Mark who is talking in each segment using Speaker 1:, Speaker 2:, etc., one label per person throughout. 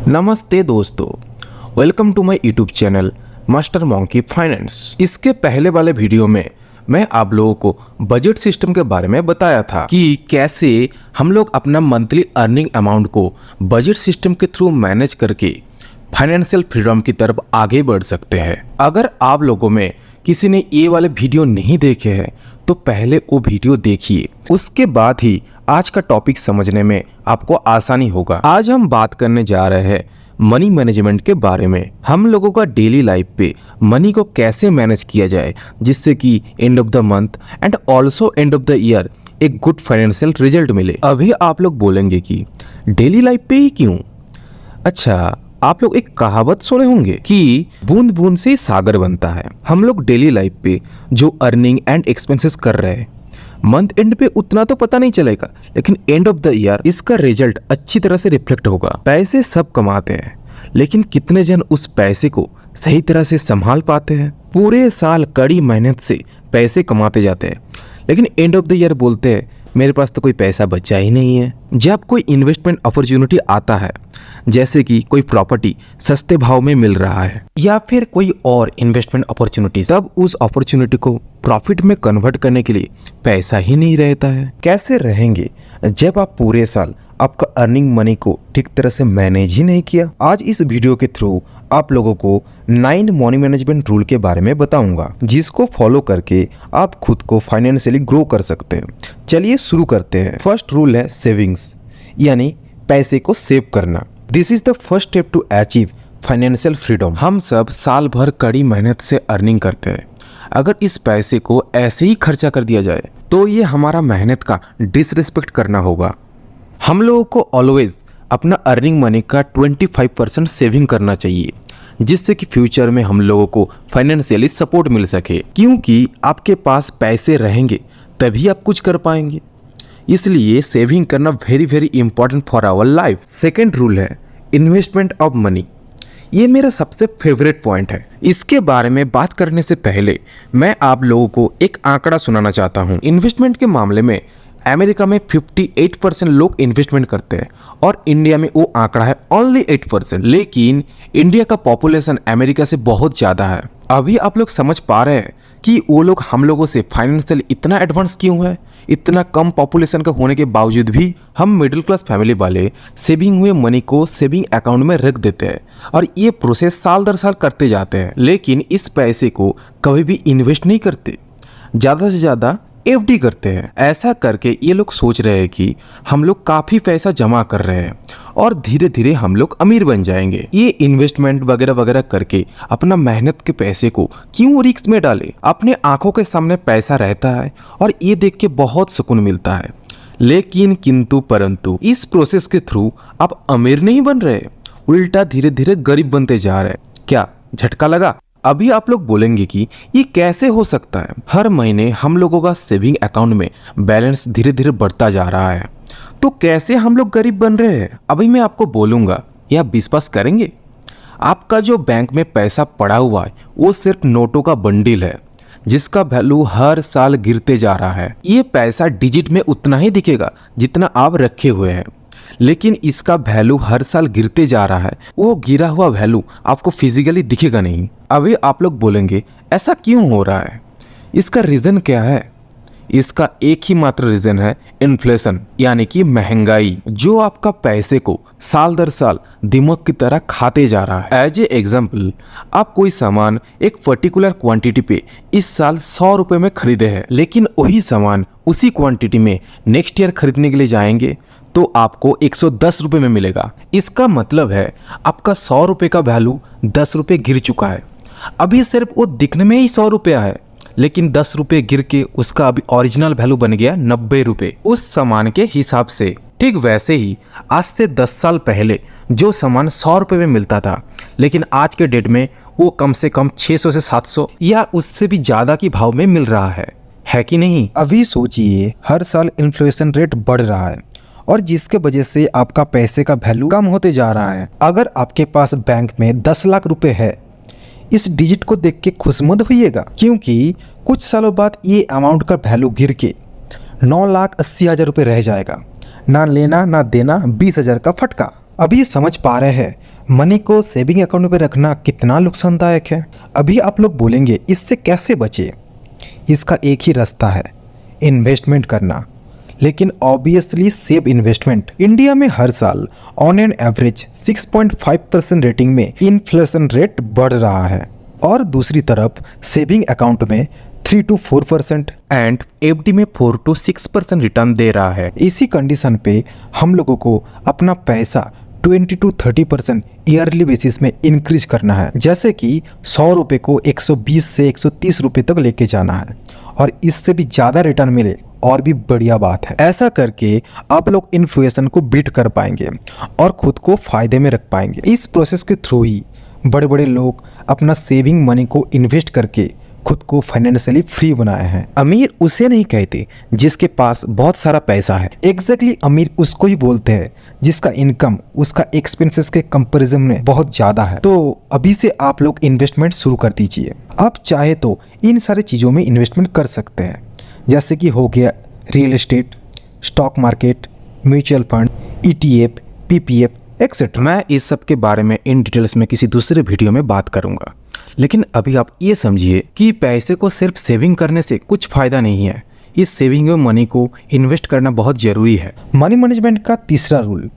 Speaker 1: नमस्ते दोस्तों, welcome to my YouTube channel master monkey finance. इसके पहले वाले वीडियो में मैं आप लोगों को बजट सिस्टम के बारे में बताया था कि कैसे हम लोग अपना मंथली अर्निंग अमाउंट को बजट सिस्टम के थ्रू मैनेज करके फाइनेंशियल फ्रीडम की तरफ आगे बढ़ सकते हैं। अगर आप लोगों में किसी ने ये वाले वीडियो नहीं देखे हैं तो पहले वो वीडियो देखिए, उसके बाद ही आज का टॉपिक समझने में आपको आसानी होगा। आज हम बात करने जा रहे हैं मनी मैनेजमेंट के बारे में। हम लोगों का डेली लाइफ पे मनी को कैसे मैनेज किया जाए जिससे कि end of the month and also end of the year एक गुड फाइनेंशियल रिजल्ट मिले। अभी आप लोग बोलेंगे कि डेली लाइफ पे ही क्यों? अच्छा, आप लोग एक कहावत सुने होंगे कि बूंद बूंद से सागर बनता है। हम लोग डेली लाइफ पे जो अर्निंग एंड एक्सपेंसेस कर रहे हैं मंथ एंड पे उतना तो पता नहीं चलेगा, लेकिन एंड ऑफ द ईयर इसका रिजल्ट अच्छी तरह से रिफ्लेक्ट होगा। पैसे सब कमाते हैं, लेकिन कितने जन उस पैसे को सही तरह से संभाल पाते हैं? पूरे साल कड़ी मेहनत से पैसे कमाते जाते हैं, लेकिन एंड ऑफ द ईयर बोलते हैं मेरे पास तो कोई पैसा बचा ही नहीं है। जब कोई इन्वेस्टमेंट अपॉर्चुनिटी आता है, जैसे कि कोई प्रॉपर्टी सस्ते भाव में मिल रहा है या फिर कोई और इन्वेस्टमेंट अपॉर्चुनिटी, तब उस अपॉर्चुनिटी को प्रॉफिट में कन्वर्ट करने के लिए पैसा ही नहीं रहता है। कैसे रहेंगे जब आप पूरे साल आपका अर्निंग मनी को ठीक तरह से मैनेज ही नहीं किया? आज इस वीडियो के थ्रू आप लोगों को 9 मनी मैनेजमेंट रूल के बारे में बताऊंगा, जिसको फॉलो करके आप खुद को फाइनेंशियली ग्रो कर सकते हैं। चलिए शुरू करते हैं। फर्स्ट रूल है सेविंग्स, यानी पैसे को सेव करना। This is the first step to achieve financial freedom. हम सब साल भर कड़ी मेहनत से अर्निंग करते हैं। अगर इस पैसे को ऐसे ही खर्चा कर दिया जाए तो ये हमारा मेहनत का डिसरिस्पेक्ट करना होगा। हम लोगों को ऑलवेज अपना अर्निंग मनी का 25% सेविंग करना चाहिए, जिससे कि फ्यूचर में हम लोगों को फाइनेंशियली सपोर्ट मिल सके, क्योंकि आपके पास पैसे रहेंगे तभी आप कुछ कर पाएंगे। इसलिए सेविंग करना very important for our life. Second rule है इन्वेस्टमेंट ऑफ मनी। ये मेरा सबसे फेवरेट पॉइंट है। इसके बारे में बात करने से पहले मैं आप लोगों को एक आंकड़ा सुनाना चाहता हूँ। इन्वेस्टमेंट के मामले में अमेरिका में 58% लोग इन्वेस्टमेंट करते हैं और इंडिया में वो आंकड़ा है ओनली 8%। लेकिन इंडिया का पॉपुलेशन अमेरिका से बहुत ज़्यादा है। अभी आप लोग समझ पा रहे हैं कि वो लोग हम लोगों से फाइनेंशियल इतना एडवांस क्यों है? इतना कम पॉपुलेशन का होने के बावजूद भी हम मिडिल क्लास फैमिली वाले सेविंग हुए मनी को सेविंग अकाउंट में रख देते हैं और ये प्रोसेस साल दर साल करते जाते हैं, लेकिन इस पैसे को कभी भी इन्वेस्ट नहीं करते, ज़्यादा से ज़्यादा एफडी करते हैं। ऐसा करके ये लोग सोच रहे हैं कि हम लोग काफ़ी पैसा जमा कर रहे हैं और धीरे धीरे हम लोग अमीर बन जाएंगे। ये इन्वेस्टमेंट वगैरह वगैरह करके अपना मेहनत के पैसे को क्यों रिस्क में डाले? अपने आंखों के सामने पैसा रहता है और ये देख के बहुत सुकून मिलता है, लेकिन किंतु परंतु इस प्रोसेस के थ्रू आप अमीर नहीं बन रहे, उल्टा धीरे धीरे गरीब बनते जा रहे। क्या झटका लगा? अभी आप लोग बोलेंगे कि ये कैसे हो सकता है? हर महीने हम लोगों का सेविंग अकाउंट में बैलेंस धीरे धीरे बढ़ता जा रहा है, तो कैसे हम लोग गरीब बन रहे हैं? अभी मैं आपको बोलूँगा, या विश्वास करेंगे? आपका जो बैंक में पैसा पड़ा हुआ है वो सिर्फ नोटों का बंडल है, जिसका वैल्यू हर साल गिरते जा रहा है। ये पैसा डिजिट में उतना ही दिखेगा जितना आप रखे हुए हैं, लेकिन इसका वैल्यू हर साल गिरते जा रहा है। वो गिरा हुआ वैल्यू आपको फिजिकली दिखेगा नहीं। अभी आप लोग बोलेंगे ऐसा क्यों हो रहा है? इसका रीज़न क्या है? इसका एक ही मात्र रीज़न है इन्फ्लेशन, यानी कि महंगाई, जो आपका पैसे को साल दर साल दिमाग की तरह खाते जा रहा है। एज ए एग्जाम्पल, आप कोई सामान एक पर्टिकुलर क्वांटिटी पे इस साल 100 रुपये में खरीदे हैं, लेकिन वही सामान उसी क्वांटिटी में नेक्स्ट ईयर खरीदने के लिए जाएंगे तो आपको 110 रुपये में मिलेगा। इसका मतलब है आपका 100 रुपये का वैल्यू 10 रुपये गिर चुका है। अभी सिर्फ वो दिखने में ही 100 रुपया है, लेकिन 10 रुपये गिर के उसका अभी ओरिजिनल वैल्यू बन गया 90 रुपये उस सामान के हिसाब से। ठीक वैसे ही आज से 10 साल पहले जो सामान 100 रुपये में मिलता था, लेकिन आज के डेट में वो कम से कम 600 से 700 या उससे भी ज़्यादा की भाव में मिल रहा है कि नहीं? अभी सोचिए, हर साल इन्फ्लेशन रेट बढ़ रहा है और जिसके वजह से आपका पैसे का वैल्यू कम होते जा रहा है। अगर आपके पास बैंक में 10 लाख रुपए है, इस डिजिट को देख के खुश मत होइएगा, क्योंकि कुछ सालों बाद ये अमाउंट का वैल्यू गिर के 9,80,000 रुपये रह जाएगा। ना लेना ना देना, 20,000 का फटका।
Speaker 2: अभी समझ पा रहे हैं मनी को सेविंग अकाउंट में रखना कितना नुकसानदायक है। अभी आप लोग बोलेंगे इससे कैसे बचे। इसका एक ही रास्ता है, इन्वेस्टमेंट करना, लेकिन ऑब्वियसली सेफ इन्वेस्टमेंट। इंडिया में हर साल ऑन एन एवरेज 6.5% रेटिंग में इन्फ्लेशन रेट बढ़ रहा है और दूसरी तरफ सेविंग अकाउंट में 3 to 4%
Speaker 1: एंड एफडी में 4 to 6% रिटर्न दे रहा है।
Speaker 2: इसी कंडीशन पे हम लोगों को अपना पैसा 20 to 30% ईयरली बेसिस में इंक्रीज करना है। जैसे कि 100 रुपये को 120 से 130 रुपये तक लेके जाना है और इससे भी ज़्यादा रिटर्न मिले और भी बढ़िया बात है। ऐसा करके आप लोग इन्फ्लेशन को बीट कर पाएंगे और खुद को फायदे में रख पाएंगे। इस प्रोसेस के थ्रू ही बड़े बड़े लोग अपना सेविंग मनी को इन्वेस्ट करके खुद को फाइनेंशियली फ्री बनाए हैं।
Speaker 1: अमीर उसे नहीं कहते जिसके पास बहुत सारा पैसा है।
Speaker 2: एग्जैक्टली अमीर उसको ही बोलते हैं जिसका इनकम उसका एक्सपेंसेस के कंपैरिजन में बहुत ज़्यादा है। तो अभी से आप लोग इन्वेस्टमेंट शुरू कर दीजिए। आप चाहे तो इन सारी चीज़ों में इन्वेस्टमेंट कर सकते हैं, जैसे कि हो गया real estate, stock market, mutual fund, ETF, PPF etcetera.
Speaker 1: मैं इस सब के बारे में इन डिटेल्स में किसी दूसरे वीडियो में बात करूंगा, लेकिन अभी आप ये समझिए कि पैसे को सिर्फ सेविंग करने से कुछ फायदा नहीं है। इस सेविंग में मनी को इन्वेस्ट करना बहुत ज़रूरी है।
Speaker 2: मनी मैनेजमेंट का तीसरा रूल,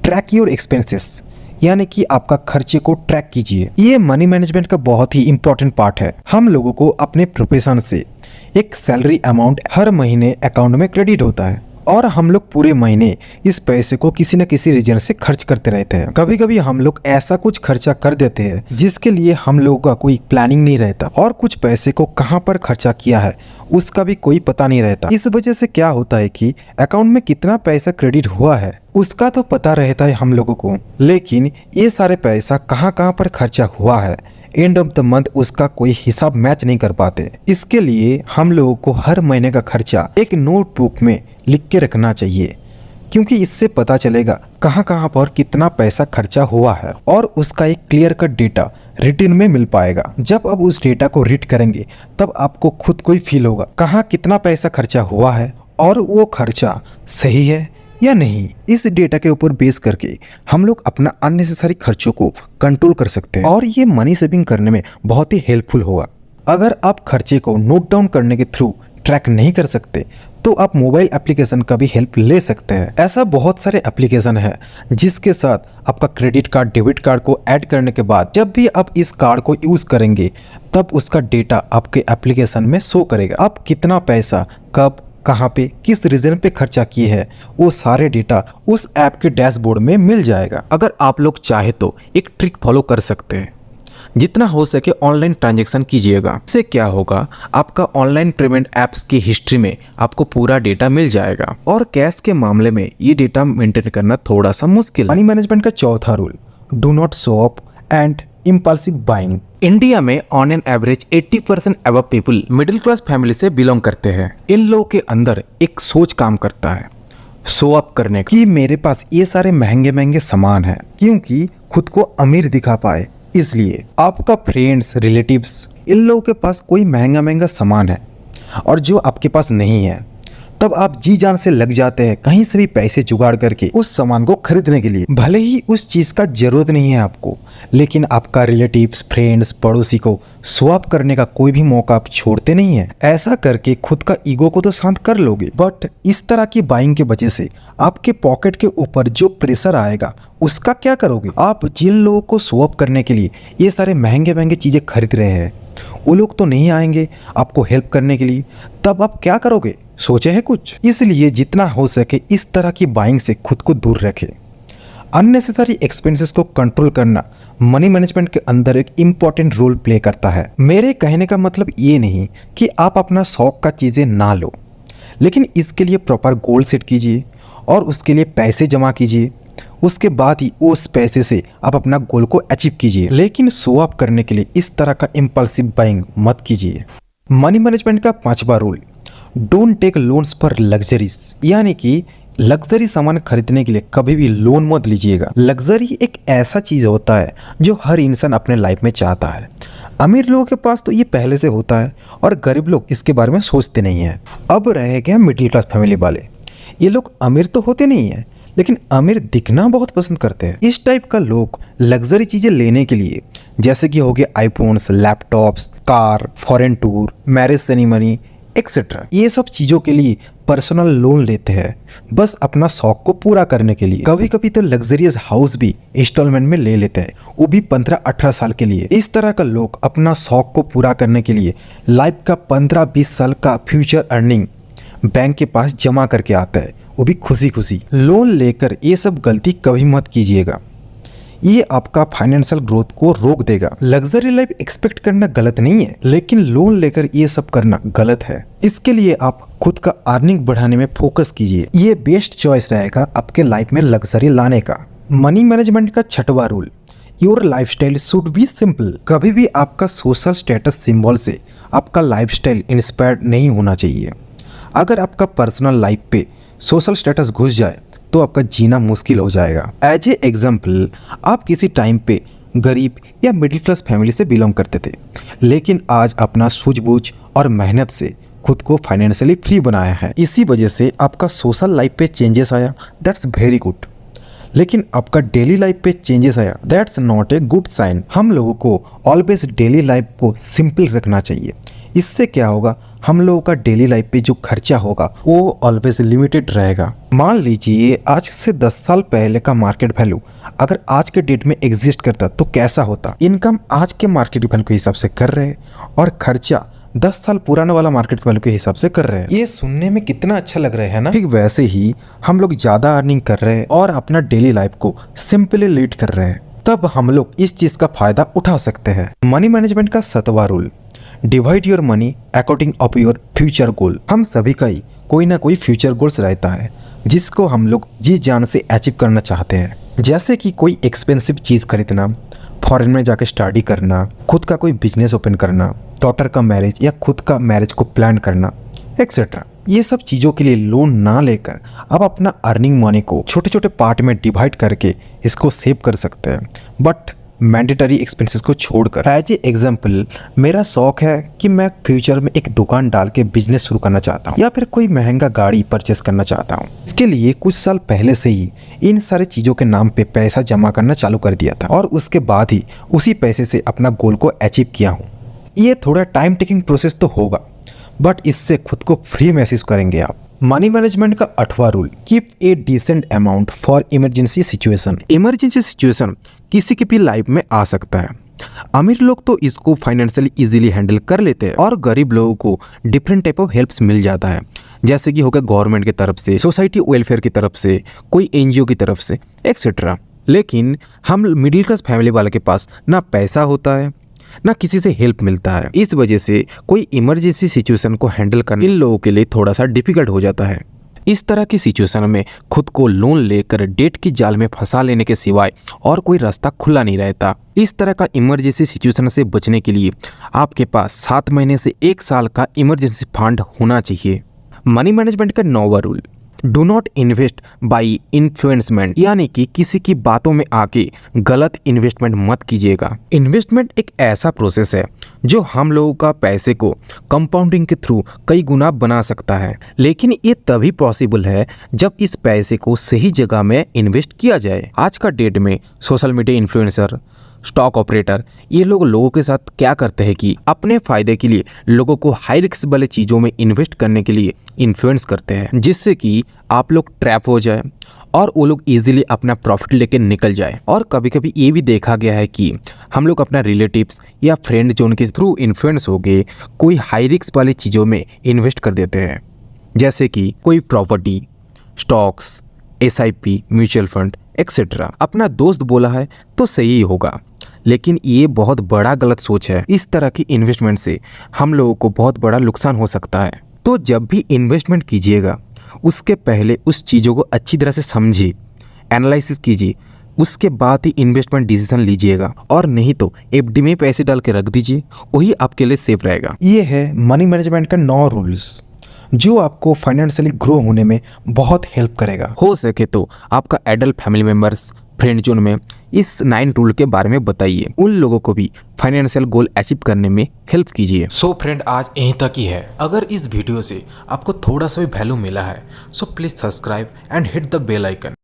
Speaker 2: ट्रैक योर एक्सपेंसेस, यानी कि आपका खर्चे को ट्रैक कीजिए। ये मनी मैनेजमेंट का बहुत ही इंपॉर्टेंट पार्ट है। हम लोगों को अपने प्रोफेशन से एक सैलरी अमाउंट हर महीने अकाउंट में क्रेडिट होता है और हम लोग पूरे महीने इस पैसे को किसी न किसी रीजन से खर्च करते रहते हैं। कभी कभी हम लोग ऐसा कुछ खर्चा कर देते हैं जिसके लिए हम लोगों का कोई प्लानिंग नहीं रहता और कुछ पैसे को कहां पर खर्चा किया है उसका भी कोई पता नहीं रहता। इस वजह से क्या होता है कि अकाउंट में कितना पैसा क्रेडिट हुआ है उसका तो पता रहता है हम लोगों को, लेकिन ये सारे पैसा कहां पर खर्चा हुआ है एंड ऑफ द मंथ उसका कोई हिसाब मैच नहीं कर पाते। इसके लिए हम लोगों को हर महीने का खर्चा एक नोटबुक में लिख के रखना चाहिए, क्योंकि इससे पता चलेगा कहां पर कितना पैसा खर्चा हुआ है और उसका एक क्लियर कट डेटा रिटर्न में मिल पाएगा। जब आप उस डेटा को रीड करेंगे तब आपको खुद को ही फील होगा कहाँ कितना पैसा खर्चा हुआ है और वो खर्चा सही है या नहीं। इस डेटा के ऊपर बेस करके हम लोग अपना अननेसेसरी खर्चों को कंट्रोल कर सकते हैं और ये मनी सेविंग करने में बहुत ही हेल्पफुल होगा। अगर आप खर्चे को नोट डाउन करने के थ्रू ट्रैक नहीं कर सकते तो आप मोबाइल एप्लीकेशन का भी हेल्प ले सकते हैं। ऐसा बहुत सारे एप्लीकेशन है जिसके साथ आपका क्रेडिट कार्ड, डेबिट कार्ड को ऐड करने के बाद जब भी आप इस कार्ड को यूज़ करेंगे तब उसका डेटा आपके एप्लीकेशन में शो करेगा। आप कितना पैसा कब कहाँ पे किस रीजन पे खर्चा किए हैं वो सारे डेटा उस ऐप के डैशबोर्ड में मिल जाएगा।
Speaker 1: अगर आप लोग चाहे तो एक ट्रिक फॉलो कर सकते हैं, जितना हो सके ऑनलाइन ट्रांजैक्शन कीजिएगा। इससे क्या होगा, आपका ऑनलाइन पेमेंट ऐप्स की हिस्ट्री में आपको पूरा डेटा मिल जाएगा और कैश के मामले में ये डेटा मेंटेन करना थोड़ा सा मुश्किल है।
Speaker 2: मनी मैनेजमेंट का चौथा rule, do not show up and impulsive buying.
Speaker 1: India में on an average 80% above people middle class family से बिलोंग करते हैं। इन लोगों के अंदर एक सोच काम करता है शो अप करने की,
Speaker 2: कि मेरे पास ये सारे महंगे महंगे सामान हैं क्योंकि खुद को अमीर दिखा पाए। इसलिए आपका फ्रेंड्स, रिलेटिव्स, इन लोगों के पास कोई महंगा महंगा सामान है और जो आपके पास नहीं है, तब आप जी जान से लग जाते हैं कहीं से भी पैसे जुगाड़ करके उस सामान को खरीदने के लिए। भले ही उस चीज़ का जरूरत नहीं है आपको, लेकिन आपका रिलेटिव्स, फ्रेंड्स, पड़ोसी को स्वैप करने का कोई भी मौका आप छोड़ते नहीं है। ऐसा करके खुद का ईगो को तो शांत कर लोगे, बट इस तरह की बाइंग के वजह से आपके पॉकेट के ऊपर जो प्रेशर आएगा उसका क्या करोगे। आप जिन लोगों को स्वैप करने के लिए ये सारे महंगे महंगे चीज़ें खरीद रहे हैं वो लोग तो नहीं आएंगे आपको हेल्प करने के लिए, तब आप क्या करोगे, सोचे है कुछ। इसलिए जितना हो सके इस तरह की बाइंग से खुद को दूर रखें। अननेसेसरी एक्सपेंसेस को कंट्रोल करना मनी मैनेजमेंट के अंदर एक इम्पॉर्टेंट रोल प्ले करता है। मेरे कहने का मतलब ये नहीं कि आप अपना शौक का चीज़ें ना लो, लेकिन इसके लिए प्रॉपर गोल सेट कीजिए और उसके लिए पैसे जमा कीजिए। उसके बाद ही उस पैसे से आप अपना गोल को अचीव कीजिए, लेकिन शो ऑफ करने के लिए इस तरह का इम्पल्सिव बाइंग मत कीजिए। मनी मैनेजमेंट का पांचवा rule, don't take loans for luxuries, यानी कि लग्जरी सामान खरीदने के लिए कभी भी लोन मत लीजिएगा। लग्जरी एक ऐसा चीज़ होता है जो हर इंसान अपने लाइफ में चाहता है। अमीर लोगों के पास तो ये पहले से होता है और गरीब लोग इसके बारे में सोचते नहीं हैं। अब रह गया मिडिल क्लास फैमिली वाले, ये लोग अमीर तो होते नहीं हैं लेकिन अमीर दिखना बहुत पसंद करते हैं। इस टाइप का लोग लग्जरी चीजें लेने के लिए, जैसे कि हो गए iPhones, laptops, car, foreign tour, marriage ceremony etcetera, ये सब चीजों के लिए पर्सनल लोन लेते हैं, बस अपना शौक को पूरा करने के लिए। कभी कभी तो लग्जरियस हाउस भी इंस्टॉलमेंट में ले लेते हैं, वो भी 15-18 साल के लिए। इस तरह का लोग अपना शौक को पूरा करने के लिए लाइफ का 15-20 साल का फ्यूचर अर्निंग बैंक के पास जमा करके आता है, वो भी खुशी खुशी। लोन लेकर ये सब गलती कभी मत कीजिएगा, ये आपका फाइनेंशियल ग्रोथ को रोक देगा। लग्जरी लाइफ एक्सपेक्ट करना गलत नहीं है, लेकिन लोन लेकर ये सब करना गलत है। इसके लिए आप खुद का अर्निंग बढ़ाने में फोकस कीजिए, ये बेस्ट चॉइस रहेगा आपके लाइफ में लग्जरी लाने का। मनी मैनेजमेंट का 6वां rule, your lifestyle should be simple. कभी भी आपका सोशल स्टेटस सिंबल से आपका लाइफस्टाइल इंस्पायर्ड नहीं होना चाहिए। अगर आपका पर्सनल लाइफ पे सोशल स्टेटस घुस जाए तो आपका जीना मुश्किल हो जाएगा। एज ए एग्जाम्पल, आप किसी टाइम पे गरीब या मिडिल क्लास फैमिली से बिलोंग करते थे, लेकिन आज अपना सूझबूझ और मेहनत से खुद को फाइनेंशियली फ्री बनाया है। इसी वजह से आपका सोशल लाइफ पे चेंजेस आया, दैट्स वेरी गुड। लेकिन आपका डेली लाइफ पे चेंजेस आया, that's not a good sign. हम लोगों को ऑलवेज डेली लाइफ को सिंपल रखना चाहिए। इससे क्या होगा, हम लोगों का डेली लाइफ पे जो खर्चा होगा वो ऑलवेज लिमिटेड रहेगा। मान लीजिए आज से 10 साल पहले का मार्केट वैल्यू अगर आज के डेट में एग्जिस्ट करता तो कैसा होता। इनकम आज के मार्केट वैल्यू के हिसाब से कर रहे हैं और खर्चा 10 साल पुराना वाला मार्केट वैल्यू के हिसाब से कर रहे हैं। ये सुनने में कितना अच्छा लग रहा है ना। ठीक वैसे ही हम लोग ज़्यादा अर्निंग कर रहे हैं और अपना डेली लाइफ को सिंपली लीड कर रहे हैं, तब हम लोग इस चीज़ का फायदा उठा सकते हैं। मनी मैनेजमेंट का 7वां rule, divide your money according of your future goal. हम सभी का ही कोई ना कोई फ्यूचर गोल्स रहता है जिसको हम लोग जी जान से अचीव करना चाहते हैं, जैसे कि कोई एक्सपेंसिव चीज़ खरीदना, फॉरेन में जाकर स्टडी करना, खुद का कोई बिजनेस ओपन करना, डॉटर का मैरिज या खुद का मैरिज को प्लान करना एक्सेट्रा। ये सब चीज़ों के लिए लोन ना लेकर आप अपना अर्निंग मनी को छोटे छोटे पार्ट में डिवाइड करके इसको सेव कर सकते हैं, बट मैंडेटरी एक्सपेंसेस को छोड़कर। एज ए एग्जाम्पल, मेरा शौक है कि मैं फ्यूचर में एक दुकान डाल के बिजनेस शुरू करना चाहता हूँ या फिर कोई महंगा गाड़ी परचेस करना चाहता हूँ। इसके लिए कुछ साल पहले से ही इन सारे चीज़ों के नाम पे पैसा जमा करना चालू कर दिया था और उसके बाद ही उसी पैसे से अपना गोल को अचीव किया हूँ। ये थोड़ा टाइम टेकिंग प्रोसेस तो होगा, बट इससे खुद को फ्री महसूस करेंगे आप। मनी मैनेजमेंट का 8वां rule, keep a decent amount for emergency situation. Emergency situation किसी की भी लाइफ में आ सकता है। अमीर लोग तो इसको फाइनेंशियली इजीली हैंडल कर लेते हैं और गरीब लोगों को डिफरेंट टाइप ऑफ हेल्प्स मिल जाता है, जैसे कि होगा गवर्नमेंट की तरफ से, सोसाइटी वेलफेयर की तरफ से, कोई एनजीओ की तरफ से एक्सेट्रा। लेकिन हम मिडिल क्लास फैमिली वाले के पास ना पैसा होता है ना किसी से हेल्प मिलता है। इस वजह से कोई इमरजेंसी सिचुएशन को हैंडल करना इन लोगों के लिए थोड़ा सा डिफिकल्ट हो जाता है। इस तरह की सिचुएशन में खुद को लोन लेकर डेट की जाल में फंसा लेने के सिवाय और कोई रास्ता खुला नहीं रहता। इस तरह का इमरजेंसी सिचुएशन से बचने के लिए आपके पास 7 महीने से 1 साल का इमरजेंसी फंड होना चाहिए। मनी मैनेजमेंट का 9वां rule, do not invest by influencement, यानी कि किसी की बातों में आके गलत इन्वेस्टमेंट मत कीजिएगा। इन्वेस्टमेंट एक ऐसा प्रोसेस है जो हम लोगों का पैसे को कंपाउंडिंग के थ्रू कई गुना बना सकता है, लेकिन ये तभी पॉसिबल है जब इस पैसे को सही जगह में इन्वेस्ट किया जाए। आज का डेट में social media influencer, stock operator, ये लोगों के साथ क्या करते हैं कि अपने फायदे के लिए लोगों को हाई रिस्क वाले चीज़ों में इन्वेस्ट करने के लिए इन्फ्लुएंस करते हैं, जिससे कि आप लोग ट्रैप हो जाए और वो लोग इजीली अपना प्रॉफिट लेके निकल जाए। और कभी कभी ये भी देखा गया है कि हम लोग अपना रिलेटिव्स या फ्रेंड जो उनके थ्रू इन्फ्लुएंस हो गए कोई हाई रिस्क वाली चीज़ों में इन्वेस्ट कर देते हैं, जैसे कि कोई property, stocks, SIP, mutual fund etcetera. अपना दोस्त बोला है तो सही होगा, लेकिन ये बहुत बड़ा गलत सोच है। इस तरह की इन्वेस्टमेंट से हम लोगों को बहुत बड़ा नुकसान हो सकता है। तो जब भी इन्वेस्टमेंट कीजिएगा उसके पहले उस चीज़ों को अच्छी तरह से समझिए, एनालिसिस कीजिए, उसके बाद ही इन्वेस्टमेंट डिसीजन लीजिएगा, और नहीं तो FD में पैसे डाल के रख दीजिए, वही आपके लिए सेफ रहेगा। ये है मनी मैनेजमेंट का 9 रूल्स जो आपको फाइनेंशियली ग्रो होने में बहुत हेल्प करेगा।
Speaker 1: हो सके तो आपका adult family members, friend zone में इस 9 रूल के बारे में बताइए, उन लोगों को भी फाइनेंशियल गोल अचीव करने में हेल्प कीजिए।
Speaker 3: सो फ्रेंड, आज यहीं तक ही है। अगर इस वीडियो से आपको थोड़ा सा भी वैल्यू मिला है so please subscribe and hit the bell icon.